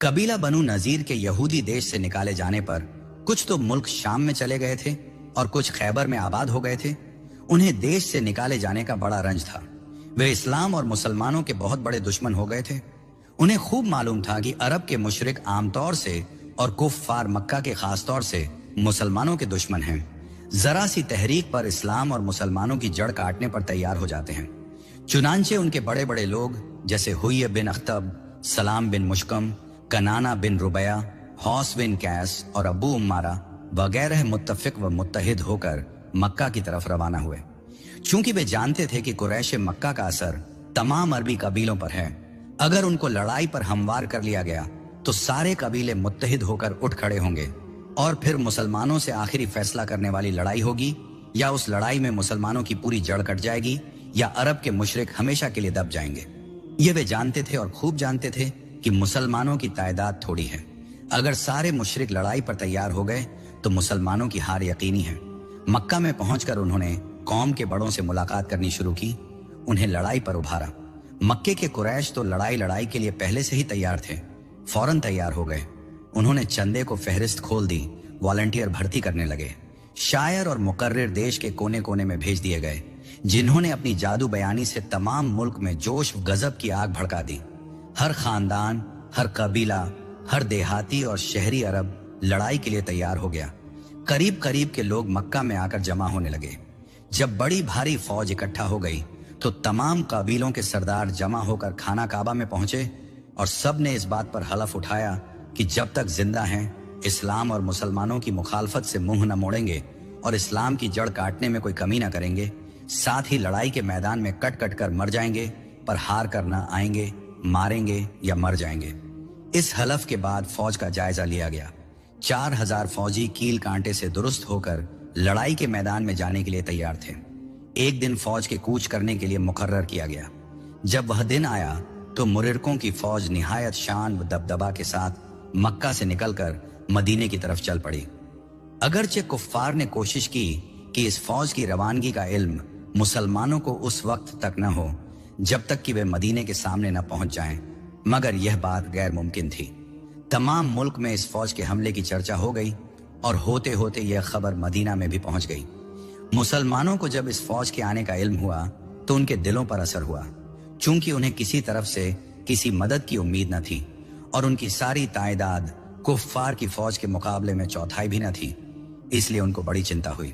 कबीला बनु नजीर के यहूदी देश से निकाले जाने पर कुछ तो मुल्क शाम में चले गए थे और कुछ खैबर में आबाद हो गए थे। उन्हें देश से निकाले जाने का बड़ा रंज था। वे इस्लाम और मुसलमानों के बहुत बड़े दुश्मन हो गए थे। उन्हें खूब मालूम था कि अरब के मुशरिक आमतौर से और कुफ्फार मक्का के खास तौर से मुसलमानों के दुश्मन हैं। जरा सी तहरीक पर इस्लाम और मुसलमानों की जड़ काटने पर तैयार हो जाते हैं। चुनांचे उनके बड़े बड़े लोग जैसे हुय्य बिन अख्तब, सलाम बिन मुश्कम, कनाना बिन रुबया, हौस बिन कैस और अबू उम्मारा वगैरह मुत्तफिक व मुत्तहिद होकर मक्का की तरफ रवाना हुए। चूंकि वे जानते थे कि कुरैश मक्का का असर तमाम अरबी कबीलों पर है। अगर उनको लड़ाई पर हमवार कर लिया गया तो सारे कबीले मुत्तहिद होकर उठ खड़े होंगे और फिर मुसलमानों से आखिरी फैसला करने वाली लड़ाई होगी, या उस लड़ाई में मुसलमानों की पूरी जड़ कट जाएगी या अरब के मुशरिक हमेशा के लिए दब जाएंगे। ये वे जानते थे और खूब जानते थे कि मुसलमानों की तादाद थोड़ी है। अगर सारे मुशरिक लड़ाई पर तैयार हो गए तो मुसलमानों की हार यकीनी है। मक्का में पहुंचकर उन्होंने कौम के बड़ों से मुलाकात करनी शुरू की, उन्हें लड़ाई पर उभारा। मक्के के कुरैश तो लड़ाई के लिए पहले से ही तैयार थे, फौरन तैयार हो गए। उन्होंने चंदे को फहरिस्त खोल दी, वॉलंटियर भर्ती करने लगे। शायर और मुकर्रिर देश के कोने कोने में भेज दिए गए, जिन्होंने अपनी जादू बयानी से तमाम मुल्क में जोश गजब की आग भड़का दी। हर खानदान, हर कबीला, हर देहाती और शहरी अरब लड़ाई के लिए तैयार हो गया। करीब करीब के लोग मक्का में आकर जमा होने लगे। जब बड़ी भारी फौज इकट्ठा हो गई तो तमाम कबीलों के सरदार जमा होकर खाना काबा में पहुंचे और सब ने इस बात पर हलफ उठाया कि जब तक जिंदा हैं इस्लाम और मुसलमानों की मुखालफत से मुंह न मोड़ेंगे और इस्लाम की जड़ काटने में कोई कमी न करेंगे। साथ ही लड़ाई के मैदान में कट कट कर मर जाएंगे, पर हार कर न आएंगे, मारेंगे या मर जाएंगे। इस हलफ के बाद फौज का जायजा लिया गया। 4000 फौजी कील कांटे से दुरुस्त होकर लड़ाई के मैदान में जाने के लिए तैयार थे। एक दिन फौज के कूच करने के लिए मुकर्रर किया गया। जब वह दिन आया तो मुरिरकों की फौज निहायत शान व दबदबा के साथ मक्का से निकलकर मदीने की तरफ चल पड़ी। अगरचे कुफ्फार ने कोशिश की कि इस फौज की रवानगी का इल्म मुसलमानों को उस वक्त तक न हो जब तक कि वे मदीने के सामने न पहुंच जाएं, मगर यह बात गैर मुमकिन थी। तमाम मुल्क में इस फौज के हमले की चर्चा हो गई और होते होते यह खबर मदीना में भी पहुंच गई। मुसलमानों को जब इस फौज के आने का इल्म हुआ तो उनके दिलों पर असर हुआ। चूंकि उन्हें किसी तरफ से किसी मदद की उम्मीद न थी और उनकी सारी तादाद कुफ्फार की फौज के मुकाबले में चौथाई भी न थी, इसलिए उनको बड़ी चिंता हुई।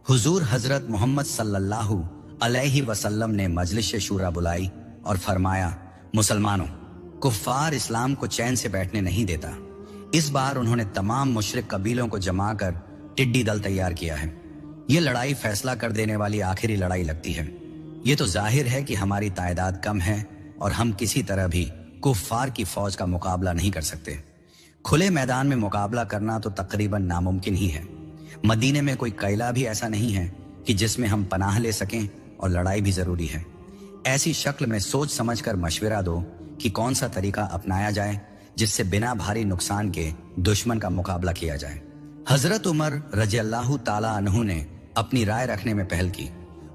हुजूर हजरत मोहम्मद सल्लल्लाहु अलैहि वसल्लम ने मजलिस शूरा बुलाई और फरमाया, मुसलमानों, कुफ्फार इस्लाम को चैन से बैठने नहीं देता। इस बार उन्होंने तमाम मुशरिक कबीलों को जमा कर टिड्डी दल तैयार किया है। ये लड़ाई फैसला कर देने वाली आखिरी लड़ाई लगती है। ये तो जाहिर है कि हमारी तादाद कम है और हम किसी तरह भी कुफ्फार की फौज का मुकाबला नहीं कर सकते। खुले मैदान में मुकाबला करना तो तकरीबन नामुमकिन ही है। मदीने में कोई किला भी ऐसा नहीं है कि जिसमें हम पनाह ले सकें और लड़ाई भी जरूरी है। ऐसी शक्ल में सोच समझकर मशवरा दो कि कौन सा तरीका अपनाया जाए जिससे बिना भारी नुकसान के दुश्मन का मुकाबला किया जाए। हजरत उमर रज़ियल्लाहु ताला अन्हु ने अपनी राय रखने में पहल की।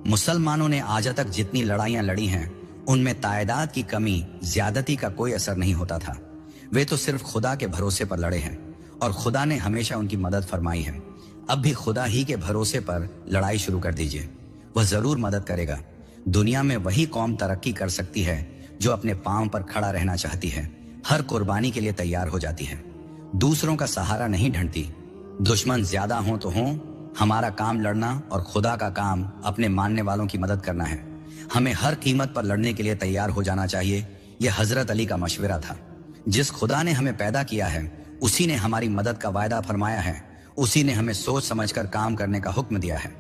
मुसलमानों ने आज तक जितनी लड़ाइयां लड़ी हैं उनमें तादाद की कमी, ज्यादती का कोई असर नहीं होता था। वे तो सिर्फ खुदा के भरोसे पर लड़े हैं और खुदा ने हमेशा उनकी मदद फरमाई है। अब भी खुदा ही के भरोसे पर लड़ाई शुरू कर दीजिए, वह जरूर मदद करेगा। दुनिया में वही कौम तरक्की कर सकती है जो अपने पांव पर खड़ा रहना चाहती है, हर कुर्बानी के लिए तैयार हो जाती है, दूसरों का सहारा नहीं ढूंढती। दुश्मन ज्यादा हो तो हो, हमारा काम लड़ना और खुदा का काम अपने मानने वालों की मदद करना है। हमें हर कीमत पर लड़ने के लिए तैयार हो जाना चाहिए। यह हजरत अली का मशवरा था। जिस खुदा ने हमें पैदा किया है उसी ने हमारी मदद का वायदा फरमाया है, उसी ने हमें सोच समझकर काम करने का हुक्म दिया है।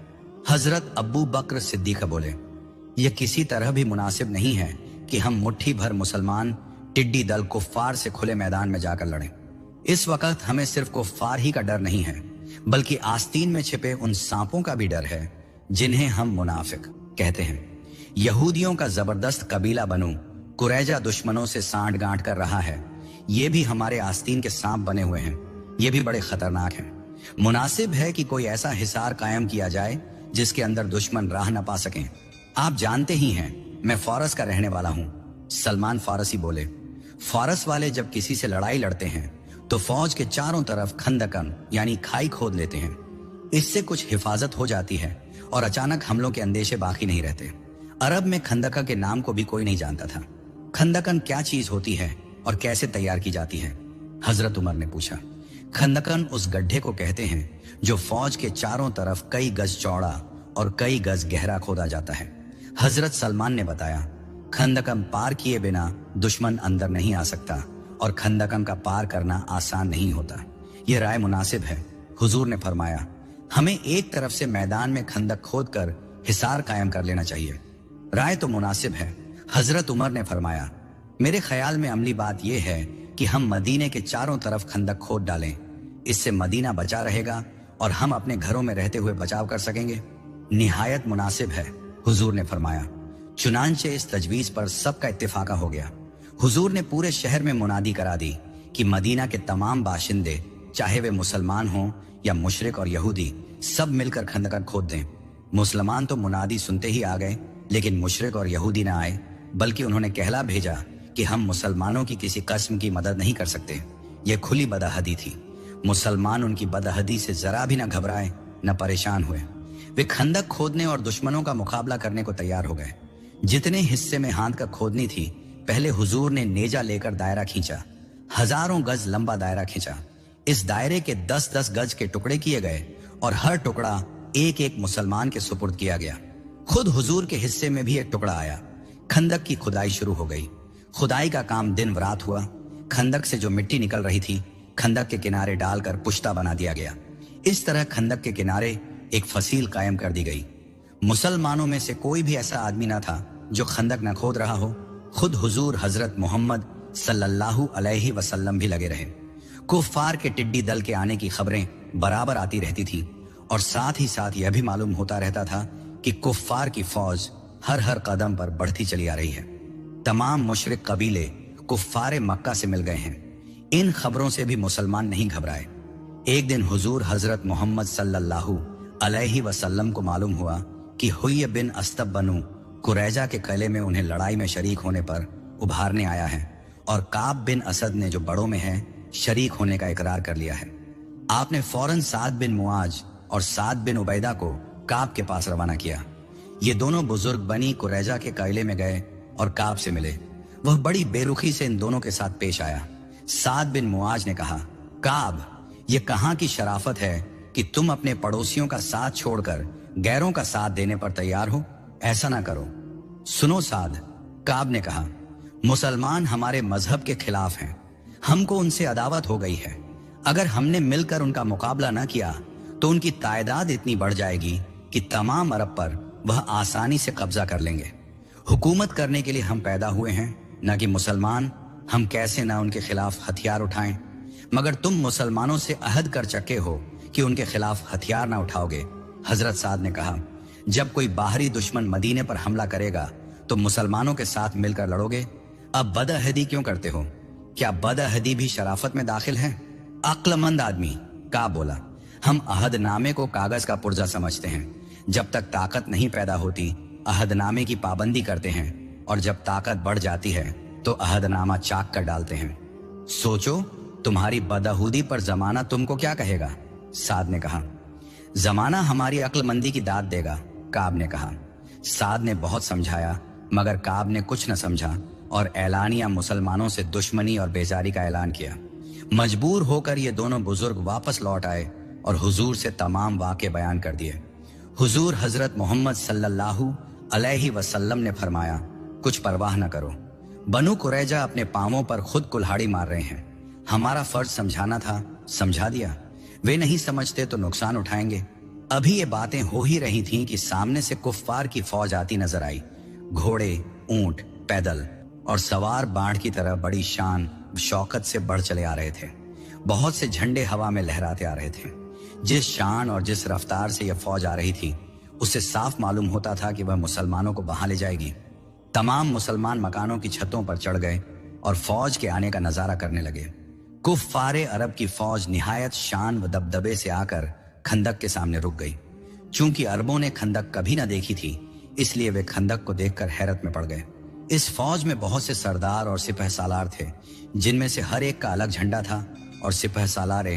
हजरत अबू बकर सिद्दीक बोले, यह किसी तरह भी मुनासिब नहीं है कि हम मुट्ठी भर मुसलमान टिड्डी दल कुफ्फार से खुले मैदान में जाकर लड़ें। इस वक्त हमें सिर्फ कुफ्फार ही का डर नहीं है, बल्कि आस्तीन में छिपे उन सांपों का भी डर है जिन्हें हम मुनाफिक कहते हैं। यहूदियों का जबरदस्त कबीला बनु कुरैजा दुश्मनों से सांठ गांठ कर रहा है। ये भी हमारे आस्तीन के सांप बने हुए हैं, ये भी बड़े खतरनाक हैं। मुनासिब है कि कोई ऐसा हिसार कायम किया जाए जिसके अंदर दुश्मन राह न पा सकें। आप जानते ही हैं मैं फारस का रहने वाला हूं। सलमान फारसी बोले, फारस वाले जब किसी से लड़ाई लड़ते हैं तो फौज के चारों तरफ खंदकन यानी खाई खोद लेते हैं। इससे कुछ हिफाजत हो जाती है और अचानक हमलों के अंदेशे बाकी नहीं रहते। अरब में खंदका के नाम को भी कोई नहीं जानता था। खंदकन क्या चीज होती है और कैसे तैयार की जाती है? हजरत उमर ने पूछा। खंदकन उस गड्ढे को कहते हैं जो फौज के चारों तरफ कई गज चौड़ा और कई गज गहरा खोदा जाता है। हजरत सलमान ने बताया, खंदकन पार किए बिना दुश्मन अंदर नहीं आ सकता और खंदकन का पार करना आसान नहीं होता। ये राय मुनासिब है। हुजूर ने फरमाया, हमें एक तरफ से मैदान में खंदक खोदकर हिसार कायम कर लेना चाहिए। राय तो मुनासिब है। हजरत उमर ने फरमाया, मेरे ख्याल में अमली बात यह है कि हम मदीने के चारों तरफ खंदक खोद डालें। इससे मदीना बचा रहेगा और हम अपने घरों में रहते हुए बचाव कर सकेंगे। निहायत मुनासिब है, हुजूर ने फरमाया। चुनांचे इस तजवीज पर सबका इत्तेफाका हो गया। हुजूर ने पूरे शहर में मुनादी करा दी कि मदीना के तमाम बाशिंदे, चाहे वे मुसलमान हों या मुशरिक और यहूदी, सब मिलकर खंदक खोद दें। मुसलमान तो मुनादी सुनते ही आ गए, लेकिन मुशरिक और यहूदी ना आए, बल्कि उन्होंने कहला भेजा कि हम मुसलमानों की किसी कस्म की मदद नहीं कर सकते। यह खुली बदअहदी थी। मुसलमान उनकी बदअहदी से जरा भी न घबराए न परेशान हुए। वे खंदक खोदने और दुश्मनों का मुकाबला करने को तैयार हो गए। जितने हिस्से में हांदक खोदनी थी, पहले हुजूर ने नेजा लेकर दायरा खींचा। हजारों गज लंबा दायरा खींचा। इस दायरे के 10-10 गज के टुकड़े किए गए और हर टुकड़ा एक एक मुसलमान के सुपुर्द किया गया। खुद हुजूर के हिस्से में भी एक टुकड़ा आया। खंदक की खुदाई शुरू हो गई। खुदाई का काम दिन रात हुआ। खंदक से जो मिट्टी निकल रही थी, खंदक के किनारे डालकर पुश्ता बना दिया गया। इस तरह खंदक के किनारे एक फसील कायम कर दी गई। मुसलमानों में से कोई भी ऐसा आदमी न था जो खंदक न खोद रहा हो। खुद हुजूर हजरत मोहम्मद सल्लल्लाहु अलैहि वसल्लम भी लगे रहे। कुफ्फार के टिड्डी दल के आने की खबरें बराबर आती रहती थी और साथ ही साथ यह भी मालूम होता रहता था कि कुफ्फार की फौज हर हर कदम पर बढ़ती चली आ रही है। तमाम मुशरिक कबीले कुफ्फार मक्का से मिल गए हैं। इन खबरों से भी मुसलमान नहीं घबराए। एक दिन हुजूर हजरत मोहम्मद सल्लल्लाहु अलैहि वसल्लम को मालूम हुआ कि हुय्य बिन अस्तब बनु कुरैजा के किले में उन्हें लड़ाई में शरीक होने पर उभारने आया है और काब बिन असद ने, जो बड़ों में है, शरीक होने का इकरार कर लिया है। आपने फौरन साद बिन मुआज और साद बिन उबैदा को काब के पास रवाना किया। ये दोनों बुजुर्ग बनी कुरैजा के किले में गए और काब से मिले। वह बड़ी बेरुखी से इन दोनों के साथ पेश आया। साद बिन मुआज ने कहा, काब, ये कहां की शराफत है कि तुम अपने पड़ोसियों का साथ छोड़कर गैरों का साथ देने पर तैयार हो? ऐसा ना करो। सुनो साद, काब ने कहा, मुसलमान हमारे मजहब के खिलाफ हैं। हमको उनसे अदावत हो गई है। अगर हमने मिलकर उनका मुकाबला न किया तो उनकी तादाद इतनी बढ़ जाएगी कि तमाम अरब पर वह आसानी से कब्जा कर लेंगे। हुकूमत करने के लिए हम पैदा हुए हैं, न कि मुसलमान। हम कैसे न उनके खिलाफ हथियार उठाएं? मगर तुम मुसलमानों से अहद कर चुके हो कि उनके खिलाफ हथियार ना उठाओगे। हजरत साद ने कहा, जब कोई बाहरी दुश्मन मदीने पर हमला करेगा तो मुसलमानों के साथ मिलकर लड़ोगे। अब बदअहदी क्यों करते हो? क्या बदअहदी भी शराफत में दाखिल है? अक्लमंद आदमी, का बोला, हम अहदनामे को कागज का पुर्जा समझते हैं। जब तक ताकत नहीं पैदा होती अहदनामे की पाबंदी करते हैं और जब ताकत बढ़ जाती है तो अहदनामा चाक कर डालते हैं। सोचो, तुम्हारी बदअहूदी पर जमाना तुमको क्या कहेगा? साद ने कहा, जमाना हमारी अक्लमंदी की दाद देगा। काब ने कहा। साद ने बहुत समझाया मगर काब ने कुछ न समझा और ऐलानिया मुसलमानों से दुश्मनी और बेजारी का ऐलान किया। मजबूर होकर ये दोनों बुजुर्ग वापस लौट आए और हुजूर से तमाम वाक़े बयान कर दिए। हुजूर हजरत मोहम्मद सल्लल्लाहु अलैहि वसल्लम ने फरमाया, कुछ परवाह न करो। बनु कुरैजा अपने पांवों पर खुद कुल्हाड़ी मार रहे हैं। हमारा फर्ज समझाना था, समझा दिया। वे नहीं समझते तो नुकसान उठाएंगे। अभी ये बातें हो ही रही थीं कि सामने से कुफ्फार की फौज आती नजर आई। घोड़े, ऊंट, पैदल और सवार बाढ़ की तरह बड़ी शान शौकत से बढ़ चले आ रहे थे। बहुत से झंडे हवा में लहराते आ रहे थे। जिस शान और जिस रफ्तार से यह फौज आ रही थी उससे साफ मालूम होता था कि वह मुसलमानों को बहा ले जाएगी। तमाम मुसलमान मकानों की छतों पर चढ़ गए और फौज के आने का नजारा करने लगे। कुफ्फारे अरब की फौज निहायत शान व दबदबे से आकर खंदक के सामने रुक गई। चूंकि अरबों ने खंदक कभी न देखी थी, इसलिए वे खंदक को देखकर हैरत में पड़ गए। इस फौज में बहुत से सरदार और सिपह सालार थे, जिनमें से हर एक का अलग झंडा था और सिपह सालार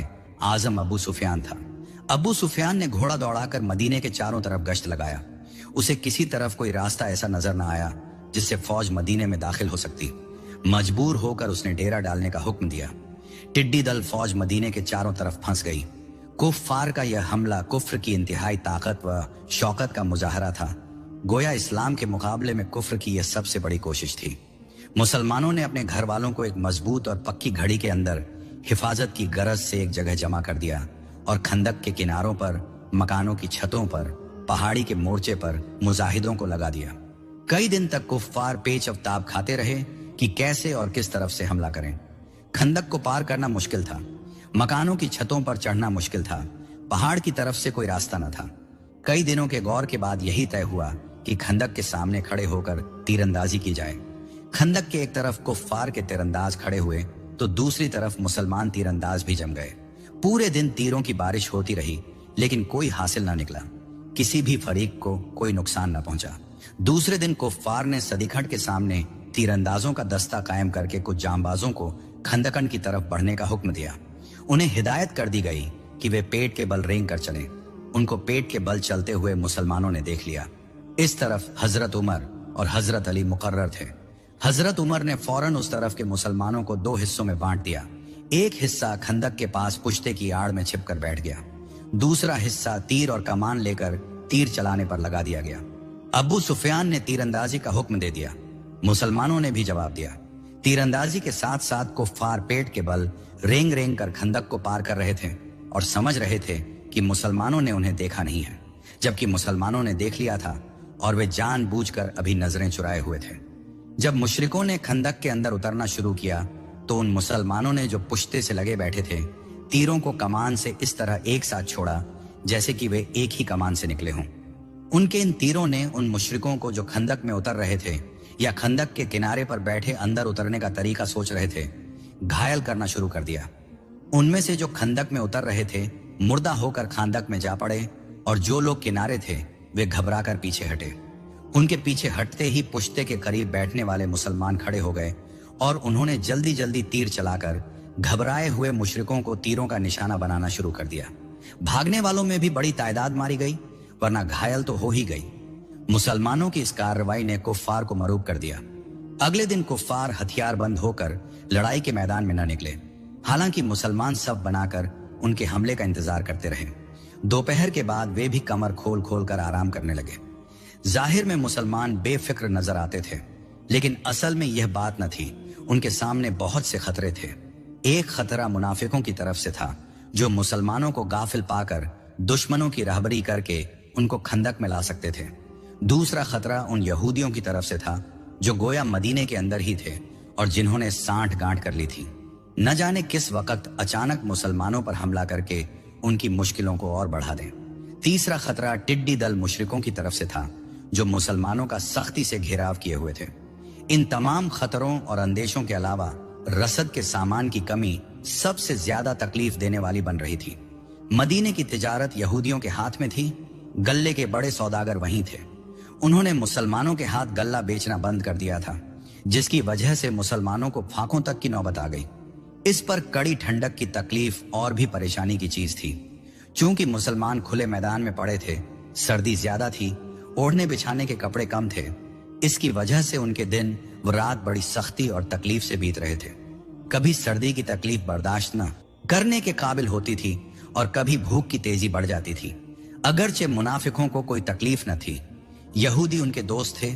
आजम अबू सुफियान था। अबू सुफियान ने घोड़ा दौड़ाकर मदीने के चारों तरफ गश्त लगाया। उसे किसी तरफ कोई रास्ता ऐसा नजर न आया जिससे फौज मदीने में दाखिल हो सकती। मजबूर होकर उसने डेरा डालने का हुक्म दिया। टिड्डी दल फौज मदीने के चारों तरफ फंस गई। कुफ्फार का यह हमला कुफ्र की इंतहाई ताकत व शौकत का मुजाहरा था। गोया इस्लाम के मुकाबले में कुफ्र की यह सबसे बड़ी कोशिश थी। मुसलमानों ने अपने घर वालों को एक मजबूत और पक्की घड़ी के अंदर हिफाजत की गरज से एक जगह जमा कर दिया और खंदक के किनारों पर, मकानों की छतों पर, पहाड़ी के मोर्चे पर मुजाहिदों को लगा दिया। कई दिन तक कुफ्फार पेच अवताब खाते रहे कि कैसे और किस तरफ से हमला करें। खंदक को पार करना मुश्किल था, मकानों की छतों पर चढ़ना मुश्किल था, पहाड़ की तरफ से कोई रास्ता न था। कई दिनों के गौर के बाद यही तय हुआ कि खंदक के सामने खड़े होकर तीरंदाजी की जाए। खंदक के एक तरफ कुफ्फार के तीरंदाज खड़े हुए तो दूसरी तरफ मुसलमान तीरंदाज भी जम गए। पूरे दिन तीरों की बारिश होती रही, लेकिन कोई हासिल न निकला। किसी भी फरीक को कोई नुकसान न पहुंचा। दूसरे दिन कुफ्फार ने सदीखट के सामने तीरंदाजों का दस्ता कायम करके कुछ जांबाजों को खंदकन की तरफ बढ़ने का हुक्म दिया। उन्हें हिदायत कर दी गई कि वे पेट के बल रेंग कर चलें। उनको पेट के बल चलते हुए मुसलमानों ने देख लिया। इस तरफ हजरत उमर और हजरत अली मुकर्रर थे। हजरत उमर ने फौरन उस तरफ के मुसलमानों को दो हिस्सों में बांट दिया। एक हिस्सा खंदक के पास पुश्ते की आड़ में छिपकर बैठ गया, दूसरा हिस्सा तीर और कमान लेकर तीर चलाने पर लगा दिया गया। अबू सुफियान ने तीरंदाजी का हुक्म दे दिया। मुसलमानों ने भी जवाब दिया। तीरंदाजी के साथ साथ कुफ्फार पेट के बल रेंग रेंग कर खंदक को पार कर रहे थे और समझ रहे थे कि मुसलमानों ने उन्हें देखा नहीं है, जबकि मुसलमानों ने देख लिया था और वे जानबूझकर अभी नजरें चुराए हुए थे। जब मुशरिकों ने खंदक के अंदर उतरना शुरू किया तो उन मुसलमानों ने जो पुश्ते से लगे बैठे थे, तीरों को कमान से इस तरह एक साथ छोड़ा जैसे कि वे एक ही कमान से निकले हों। उनके इन तीरों ने उन मुशरिकों को जो खंदक में उतर रहे थे या खंदक के किनारे पर बैठे अंदर उतरने का तरीका सोच रहे थे, घायल करना शुरू कर दिया। उनमें से जो खंदक में उतर रहे थे मुर्दा होकर खंदक में जा पड़े और जो लोग किनारे थे वे घबराकर पीछे हटे। उनके पीछे हटते ही पुश्ते के करीब बैठने वाले मुसलमान खड़े हो गए और उन्होंने जल्दी जल्दी तीर चलाकर घबराए हुए मुशरिकों को तीरों का निशाना बनाना शुरू कर दिया। भागने वालों में भी बड़ी तादाद मारी गई, वरना घायल तो हो ही गई। मुसलमानों की इस कार्रवाई ने कुफ्फार को मरूब कर दिया। अगले दिन कुफ्फार हथियार बंद होकर लड़ाई के मैदान में न निकले। हालांकि मुसलमान सब बनाकर उनके हमले का इंतजार करते रहे। दोपहर के बाद वे भी कमर खोल खोल कर आराम करने लगे। जाहिर में मुसलमान बेफिक्र नजर आते थे, लेकिन असल में यह बात न थी। उनके सामने बहुत से खतरे थे। एक खतरा मुनाफिकों की तरफ से था, जो मुसलमानों को गाफिल पाकर दुश्मनों की रहबरी करके उनको खंदक में ला सकते थे। दूसरा खतरा उन यहूदियों की तरफ से था, जो गोया मदीने के अंदर ही थे और जिन्होंने सांठ गांठ कर ली थी। न जाने किस वक्त अचानक मुसलमानों पर हमला करके उनकी मुश्किलों को और बढ़ा दें। तीसरा खतरा टिड्डी दल मुशरिकों की तरफ से था, जो मुसलमानों का सख्ती से घेराव किए हुए थे। इन तमाम खतरों और अंदेशों के अलावा रसद के सामान की कमी सबसे ज्यादा तकलीफ देने वाली बन रही थी। मदीने की तिजारत यहूदियों के हाथ में थी। गल्ले के बड़े सौदागर वहीं थे। उन्होंने मुसलमानों के हाथ गल्ला बेचना बंद कर दिया था, जिसकी वजह से मुसलमानों को फाकों तक की नौबत आ गई। इस पर कड़ी ठंडक की तकलीफ और भी परेशानी की चीज थी। चूंकि मुसलमान खुले मैदान में पड़े थे, सर्दी ज्यादा थी, ओढ़ने बिछाने के कपड़े कम थे। इसकी वजह से उनके दिन व रात बड़ी सख्ती और तकलीफ से बीत रहे थे। कभी सर्दी की तकलीफ बर्दाश्त न करने के काबिल होती थी और कभी भूख की तेजी बढ़ जाती थी। अगरचे मुनाफिकों को कोई तकलीफ न थी। यहूदी उनके दोस्त थे,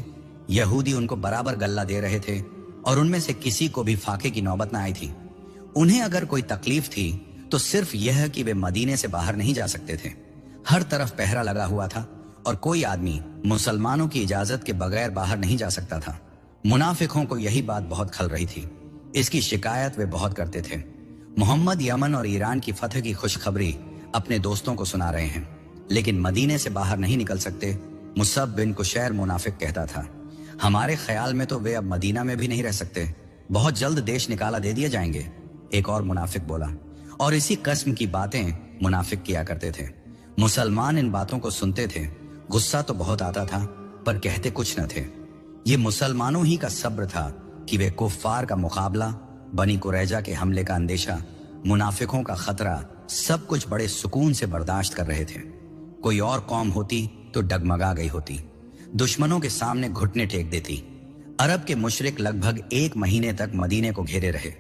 यहूदी उनको बराबर गल्ला दे रहे थे और उनमें से किसी को भी फाके की नौबत न आई थी। उन्हें अगर कोई तकलीफ थी तो सिर्फ यह कि वे मदीने से बाहर नहीं जा सकते थे। हर तरफ पहरा लगा हुआ था और कोई आदमी मुसलमानों की इजाजत के बगैर बाहर नहीं जा सकता था। मुनाफिकों को यही बात बहुत खल रही थी। इसकी शिकायत वे बहुत करते थे। मोहम्मद यमन और ईरान की फतह की खुशखबरी अपने दोस्तों को सुना रहे हैं, लेकिन मदीने से बाहर नहीं निकल सकते। मुसब बिन कुशैर मुनाफिक कहता था, हमारे ख्याल में तो वे अब मदीना में भी नहीं रह सकते, बहुत जल्द देश निकाला दे दिए जाएंगे। एक और मुनाफिक बोला, और इसी कस्म की बातें मुनाफिक किया करते थे। मुसलमान इन बातों को सुनते थे। गुस्सा तो बहुत आता था, पर कहते कुछ न थे। ये मुसलमानों ही का सब्र था कि वे कुफ्फार का मुकाबला, बनी कुरैजा के हमले का अंदेशा, मुनाफिकों का खतरा, सब कुछ बड़े सुकून से बर्दाश्त कर रहे थे। कोई और कौम होती तो डगमगा गई होती, दुश्मनों के सामने घुटने टेक देती। अरब के मुशरिक लगभग 1 महीने तक मदीने को घेरे रहे।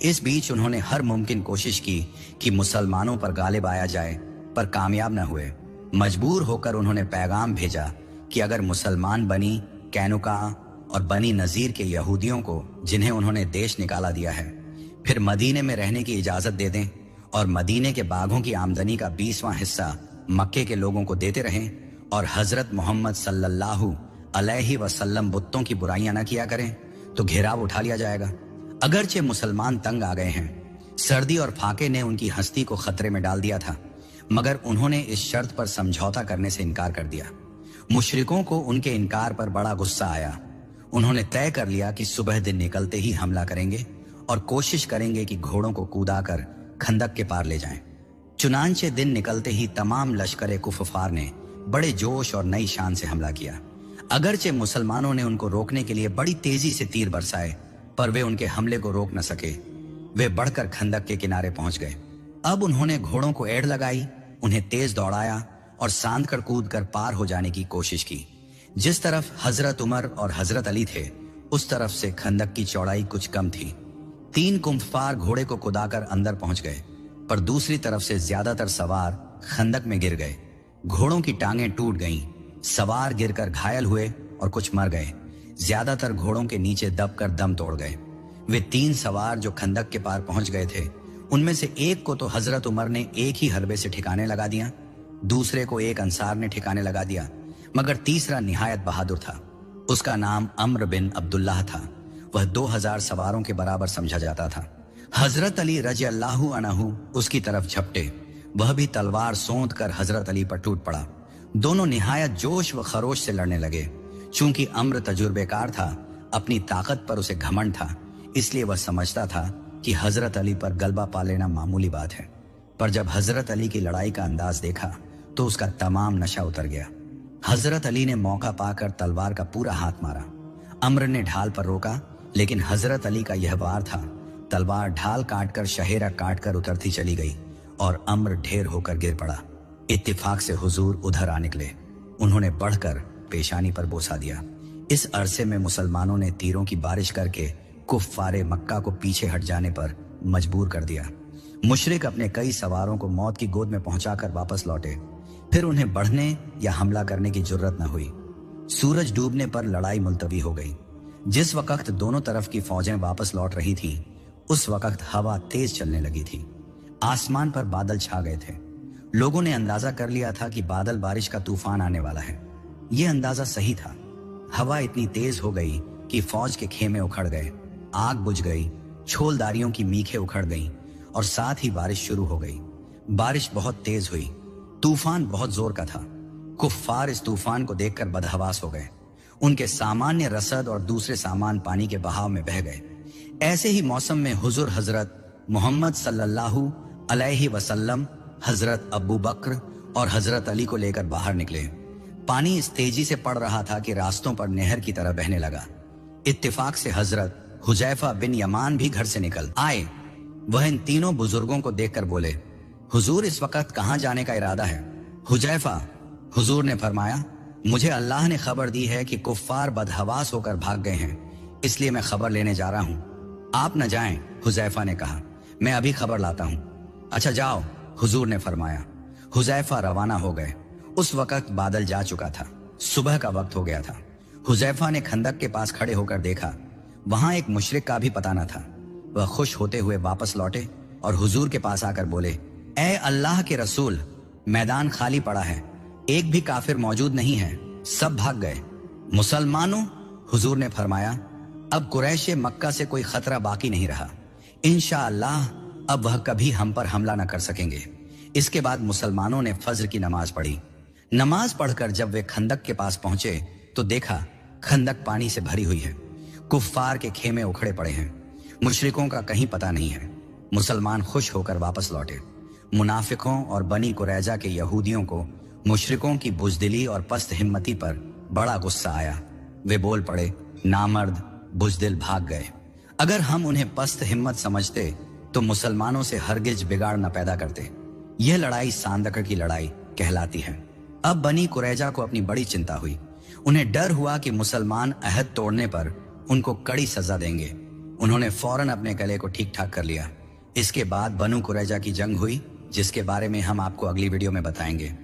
इस बीच उन्होंने हर मुमकिन कोशिश की कि मुसलमानों पर गालिब आया जाए, पर कामयाब न हुए। मजबूर होकर उन्होंने पैगाम भेजा कि अगर मुसलमान बनी कैनुका और बनी नजीर के यहूदियों को, जिन्हें उन्होंने देश निकाला दिया है, फिर मदीने में रहने की इजाजत दे दें और मदीने के बागों की आमदनी का 20वां हिस्सा मक्के के लोगों को देते रहें और हजरत मोहम्मद सल्लल्लाहु अलैहि वसल्लम बुत्तों की बुराइयां न किया करें, तो घेराव उठा लिया जाएगा। अगरचे मुसलमान तंग आ गए हैं, सर्दी और फाके ने उनकी हस्ती को खतरे में डाल दिया था, मगर उन्होंने इस शर्त पर समझौता करने से इनकार कर दिया। मुशरिकों को उनके इनकार पर बड़ा गुस्सा आया। उन्होंने तय कर लिया कि सुबह दिन निकलते ही हमला करेंगे और कोशिश करेंगे कि घोड़ों को कूदाकर खंदक के पार ले जाएं। चुनांचे दिन निकलते ही तमाम लश्कर कुफार ने बड़े जोश और नई शान से हमला किया। अगरचे मुसलमानों ने उनको रोकने के लिए बड़ी तेजी से तीर बरसाए, पर वे उनके हमले को रोक न सके। वे बढ़कर खंदक के किनारे पहुंच गए। अब उन्होंने घोड़ों को एड़ लगाई, उन्हें तेज दौड़ाया और सांध कर कूद कर पार हो जाने की कोशिश की। जिस तरफ हजरत उमर और हजरत अली थे, उस तरफ से खंदक की चौड़ाई कुछ कम थी। 3 कुम्फार घोड़े को कुदाकर अंदर पहुंच गए, पर दूसरी तरफ से ज्यादातर सवार खंदक में गिर गए। घोड़ों की टांगें टूट गईं, सवार गिरकर घायल हुए और कुछ मर गए। ज्यादातर घोड़ों के नीचे दबकर दम तोड़ गए। वे 3 सवार जो खंदक के पार पहुंच गए थे, उनमें से एक को तो हजरत उमर ने एक ही हरबे से ठिकाने लगा दिया, दूसरे को एक अंसार ने ठिकाने लगा दिया, मगर तीसरा निहायत बहादुर था। उसका नाम अम्र बिन अब्दुल्लाह था। वह 2000 सवारों के बराबर समझा जाता था। हजरत अली रजी अल्लाहु अन्हु उसकी तरफ झपटे। वह भी तलवार सोंध कर हजरत अली पर टूट पड़ा। दोनों निहायत जोश व खरोश से लड़ने लगे। चूंकि अम्र तजुर्बेकार था, अपनी ताकत पर उसे घमंड था, इसलिए वह समझता था कि हजरत अली पर गलबा पा लेना मामूली बात है। पर जब हजरत अली की लड़ाई का अंदाज देखा तो उसका तमाम नशा उतर गया। हजरत अली ने मौका पाकर तलवार का पूरा हाथ मारा। अम्र ने ढाल पर रोका, लेकिन हजरत अली का यह वार था। तलवार ढाल काटकर शहेरा काटकर उतरती चली गई और अम्र ढेर होकर गिर पड़ा। इत्तिफाक से हुजूर उधर आ निकले। उन्होंने बढ़कर पेशानी पर बोसा दिया। इस अरसे में मुसलमानों ने तीरों की बारिश करके कुफ्फारे मक्का को पीछे हट जाने पर मजबूर कर दिया। मुशरिक अपने कई सवारों को मौत की गोद में पहुंचाकर वापस लौटे। फिर उन्हें बढ़ने या हमला करने की जुर्रत न हुई। सूरज डूबने पर लड़ाई मुलतवी हो गई। जिस वक्त दोनों तरफ की फौजें वापस लौट रही थी, उस वक्त हवा तेज चलने लगी थी। आसमान पर बादल छा गए थे। लोगों ने अंदाजा कर लिया था कि बादल बारिश का तूफान आने वाला है। यह अंदाजा सही था। हवा इतनी तेज हो गई कि फौज के खेमे उखड़ गए, आग बुझ गई, छोलदारियों की मीखें उखड़ गईं और साथ ही बारिश शुरू हो गई। बारिश बहुत तेज हुई। तूफान बहुत जोर का था। कुफ्फार इस तूफान को देखकर बदहवास हो गए। उनके सामान्य रसद और दूसरे सामान पानी के बहाव में बह गए। ऐसे ही मौसम में हुजूर हजरत मोहम्मद सल्लल्लाहु अलैहि वसल्लम, हजरत अबू बकर और हजरत अली को लेकर बाहर निकले। पानी इस तेजी से पड़ रहा था कि रास्तों पर नहर की तरह बहने लगा। इत्तिफाक से हजरत हुजैफा बिन यमान भी घर से निकल आए। वह इन तीनों बुजुर्गों को देखकर बोले, हुजूर इस वक्त कहां जाने का इरादा है? हुजैफा, हुजूर ने फरमाया, मुझे अल्लाह ने खबर दी है कि कुफ्फार बदहवास होकर भाग गए हैं, इसलिए मैं खबर लेने जा रहा हूं। आप न जाएं, हुजैफा ने कहा, मैं अभी खबर लाता हूं। अच्छा जाओ, हुजूर ने फरमाया। हुजैफा रवाना हो गए। उस वक्त बादल जा चुका था। सुबह का वक्त हो गया था। हुजैफा ने खंदक के पास खड़े होकर देखा, वहां एक मुशरिक का भी पता न था। वह खुश होते हुए वापस लौटे और हुजूर के पास आकर बोले, ए अल्लाह के रसूल, मैदान खाली पड़ा है, एक भी काफिर मौजूद नहीं है, सब भाग गए। मुसलमानों, हुजूर ने फरमाया, अब कुरैश मक्का से कोई खतरा बाकी नहीं रहा। इंशाअल्लाह अब वह कभी हम पर हमला न कर सकेंगे। इसके बाद मुसलमानों ने फज्र की नमाज पढ़ी। नमाज पढ़कर जब वे खंदक के पास पहुंचे तो देखा खंदक पानी से भरी हुई है। कुफ्फार के खेमे उखड़े पड़े हैं। मुशरिकों का कहीं पता नहीं है। मुसलमान खुश होकर वापस लौटे। मुनाफिकों और बनी कुरैजा के यहूदियों को मुशरिकों की बुज़दिली और पस्त हिम्मती पर बड़ा गुस्सा आया। वे बोल पड़े, नामर्द बुजदिल भाग गए। अगर हम उन्हें पस्त हिम्मत समझते तो मुसलमानों से हरगिज बिगाड़ न पैदा करते। यह लड़ाई सांदक की लड़ाई कहलाती है। अब बनी कुरैजा को अपनी बड़ी चिंता हुई। उन्हें डर हुआ कि मुसलमान अहद तोड़ने पर उनको कड़ी सजा देंगे। उन्होंने फौरन अपने गले को ठीक ठाक कर लिया। इसके बाद बनु कुरैजा की जंग हुई, जिसके बारे में हम आपको अगली वीडियो में बताएंगे।